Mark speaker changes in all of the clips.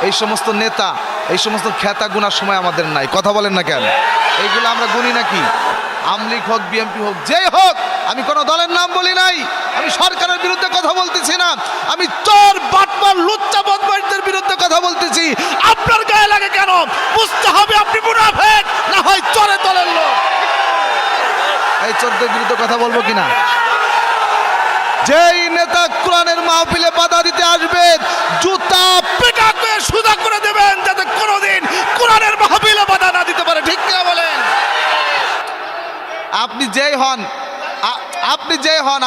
Speaker 1: এই সমস্ত নেতা, এই সমস্ত খ্যাতা গুনার সময় আমাদের নাই। কথা বলেন না কেন? এইগুলো আমরা গুনি নাকি? আওয়ামী লীগ হোক, বিএনপি হোক, যেই হোক, আমি কোনো দলের নাম বলি নাই। আমি সরকারের বিরুদ্ধে কথা বলতেছি না, আমি চোর বাটপার লুচ্চা বদমাইশদের বিরুদ্ধে কথা বলতেছি। আপনার গায়ে লাগে কেন? বুঝতে হবে আপনি মুনাফিক না হয় চোরের দলের লোক। এই চোরদের বিরুদ্ধে কথা বলবো কিনা? যেই নেতা কোরআনের মাহফিলে বাধা দিতে আসবে, জুতা পেটা করে সোজা করে দেবেন, যাতে কোনোদিন কোরআনের মাহফিলে বাধা না দিতে পারে। ঠিক কিনা বলেন? আপনি যেই হন, আপনি যেই হন,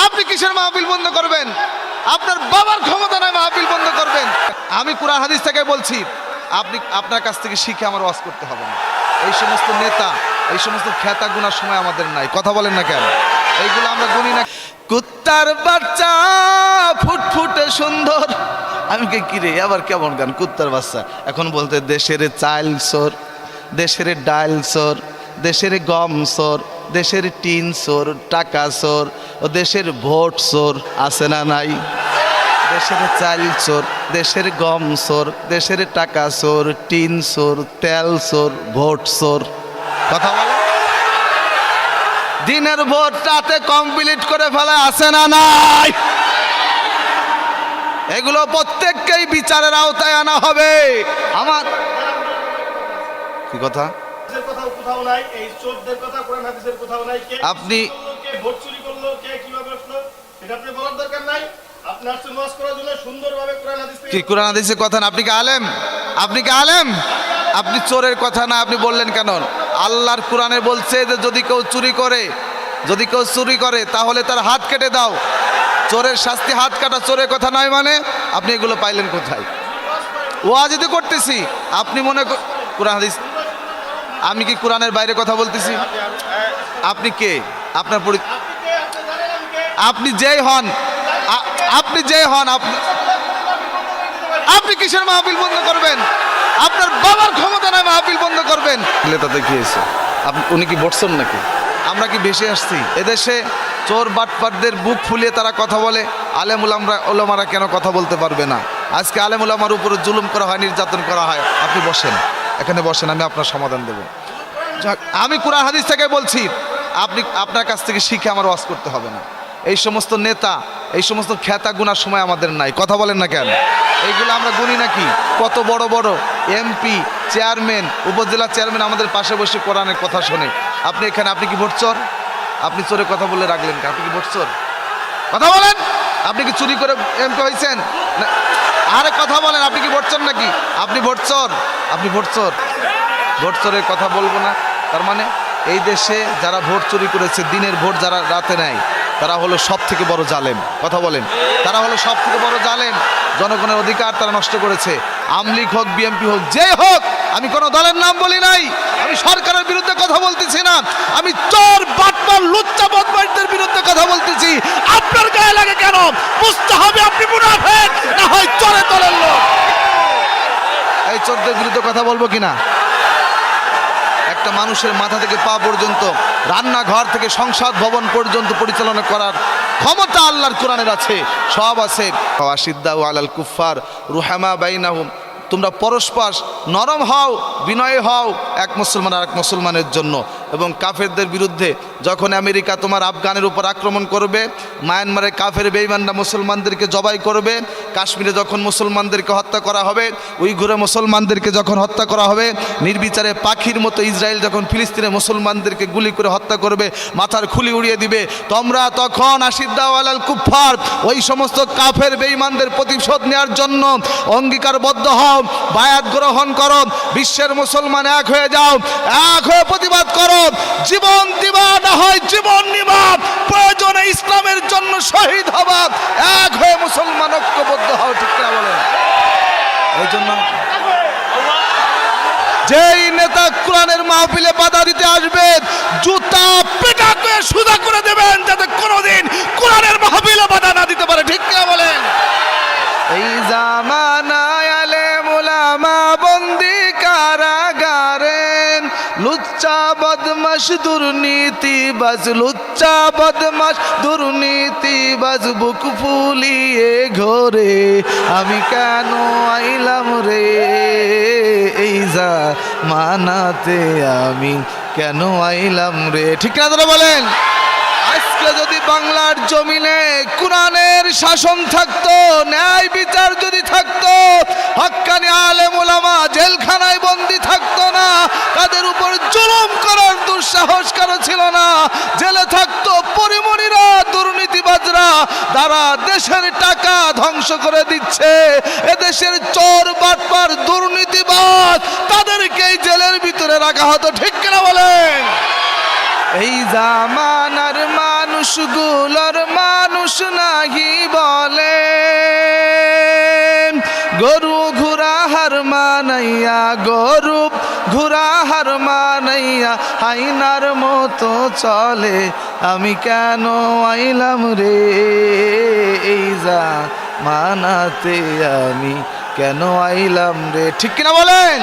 Speaker 1: আপনি কিসের মাহফিল বন্ধ করবেন? আপনার বাবার ক্ষমতা নয় মাহফিল বন্ধ করবেন। আমি কোরআন হাদিস থেকে বলছি, আপনার কাছ থেকে শিখে আমার ওয়াজ করতে হবে না। এই সমস্ত নেতা, এই সমস্ত খ্যাতা গুনার সময় আমাদের নাই। কথা বলেন না কেন? এইগুলো আমরা গুনি না। কুত্তার বাচ্চা ফুটফুটে সুন্দর। আমি কি রে, আবার কেমন গান? কুত্তার বাচ্চা এখন বলতে দেশের চাল চোর, দেশের ডাল চোর, দেশের গম চোর, দেশের টিন চোর, টাকা চোর, ও দেশের ভোট চোর আছে না নাই? দেশের চাল চোর, দেশের গম চোর, দেশের টাকা চোর, টিন চোর, তেল চোর, ভোট চোর। কথা বলো। দিনের ভোট রাতে কমপ্লিট করে ফেলা আছে না নাই? এগুলো প্রত্যেককেই বিচারের আওতায় আনা হবে। আমার কি কথা? আপনি কি কোরআন হাদিসের কথা না? আপনি কি আলেম? আপনি কি আলেম? আপনি চোরের কথা না আপনি বললেন কেন? আল্লাহর কোরআনে বলছে যে যদি কেউ চুরি করে, যদি কেউ চুরি করে তাহলে তার হাত কেটে দাও। চোরের শাস্তি হাত কাটা, চোরের কথা নয় মানে? আপনি এগুলো পাইলেন কোথায়? ওয়াজ তো করতেছি, আপনি মনে কোরআন হাদিস। আমি কি কোরআনের বাইরে কথা বলতেছি? আপনি কে? আপনার আপনি যেই হন, আপনি যেই হন, আপনি কিসের মাহফিল বন্ধ করবেন? আপনার বাবার ক্ষমতা নয় মাহফিল বন্ধ করবেন। তাতে কি হয়েছে? উনি কি বটছেন নাকি? আমরা কি বেশি আসছি? এদেশে চোর বাটপারদের বুক ফুলিয়ে তারা কথা বলে, আলেম ওলামারা কেন কথা বলতে পারবে না? আজকে আলেম ওলামার উপরে জুলুম করা হয়, নির্যাতন করা হয়। আপনি বসেন, এখানে বসেন, আমি আপনার সমাধান দেব। আমি কোরআন হাদিস থেকে বলছি, আপনার কাছ থেকে শিখে আমার ওয়াজ করতে হবে না। এই সমস্ত নেতা, এই সমস্ত খ্যাতা গুনার সময় আমাদের নাই। কথা বলেন না কেন? এইগুলো আমরা গুনি নাকি? কত বড় বড় এমপি, চেয়ারম্যান, উপজেলা চেয়ারম্যান আমাদের পাশে বসে কোরআনের কথা শোনে। আপনি এখানে, আপনি কি ভোট চোর? আপনি চোরে কথা বলে রাখলেন, আপনি কি ভোট চোর? কথা বলেন। আপনি কি চুরি করে এমপি হয়েছেন? আরে কথা বলেন, আপনি কি ভোট চোর নাকি? আপনি ভোট চোর? আপনি ভোট চোর? ভোট চোরের কথা বলবো না। তার মানে এই দেশে যারা ভোট চুরি করেছে, দিনের ভোট যারা রাতে নেয়, তারা হলো সব থেকে বড় জালেম। কথা বলেন। তারা হলো সব থেকে বড় জালেম। জনগণের অধিকার তারা নষ্ট করেছে। আওয়ামী লীগ হোক, বিএনপি হোক, যে হোক, আমি কোনো দলের নাম বলি নাই। আমি সরকারের বিরুদ্ধে কথা বলতেছি না, আমি চোর বাটপার লুচ্চা বদমাইশদের বিরুদ্ধে কথা বলতেছি। আপনার গায়ে লাগে কেন? বুঝতে হবে আপনি মুনাফিক না হয় চোরের দলের লোক। এই চোরদের বিরুদ্ধে কথা বলবো কিনা? একটা মানুষের মাথা থেকে পা পর্যন্ত, রান্নাঘর থেকে সংসদ ভবন পর্যন্ত পরিচালনা করার ক্ষমতা আল্লাহর কোরআনের আছে, সব আছে। ওয়াশিদ্দাউ আলাল কুফার রুহামা বাইনাহুম, তোমরা পরস্পর নরম হও, বিনয়ী হও এক মুসলমান আর এক মুসলমানের জন্য। এবং কাফেরদের বিরুদ্ধে যখন আমেরিকা তোমার আফগানের উপর আক্রমণ করবে, মায়ানমারে কাফের বেঈমানরা মুসলমানদেরকে জবাই করবে, কাশ্মীরে যখন মুসলমানদেরকে হত্যা করা হবে, উইঘুরে মুসলমানদেরকে যখন হত্যা করা হবে, নির্বিচারে পাখির মতো ইসরায়েল যখন ফিলিস্তিনে মুসলমানদেরকে গুলি করে হত্যা করবে, মাথার খুলি উড়িয়ে দিবে, তোমরা তখন আশিদ্দাউ আলাল কুফার, ওই সমস্ত কাফের বেঈমানদের প্রতিশোধ নেওয়ার জন্য অঙ্গীকারবদ্ধ হও, বায়াত গ্রহণ করো, বিশ্বের মুসলমান এক হয়ে যাও, এক হয়ে প্রতিবাদ করো, জীবন দিবা না হয় জীবন নিবা, প্রয়োজনে ইসলামের জন্য শহীদ হবা, এক হয়ে মুসলমান ঐক্যবদ্ধ হও। ঠিক না বলেন? এই জন্য যেই নেতা কোরআনের মাহফিলে বাধা দিতে আসবে, জুতা পেটা করে সোজা করে দেবেন, যাতে কোনোদিন কোরআনের মাহফিলে বাধা না দিতে পারে। ঠিক না বলেন? এই জামানায় আলেম ওলামা বন্দি কারাগারে, লুচ্চা বদমা বদমাস দুর্নীতিবাজ লুচ্চা বদমাস দুর্নীতিবাজ বুক ফুলিয়ে ঘরে আমি কেন আইলাম রে এই জামানাতে আমি কেন আইলাম রে ঠিক না তারা বলেন আজকে যদি বাংলার জমিনে কোরআনের শাসন থাকতো ন্যায় বিচার যদি থাকতো হক্কানি আলেম ওলামা জেলখানায় বন্দী থাকতো না তাদের উপর জুলুম করার দুঃসাহস কারো ছিল না জেলে থাকতো পরিমণিরা দুর্নীতিবাজরা যারা দেশের টাকা ধ্বংস করে দিচ্ছে এদেশের চোর বাটপার দুর্নীতিবাজ তাদেরকেই জেলের ভিতরে রাখা হতো ঠিক কিনা বলেন এই জামানার মানুষগুলোর মানুষ নাহি বলে গরু ঘোড়া হার মানাইয়া গরু ঘোড়া হার মানাইয়া আইনার মতো চলে আমি কেন আইলাম রে এই জামানাতে আমি কেন আইলাম রে ঠিক কিনা বলেন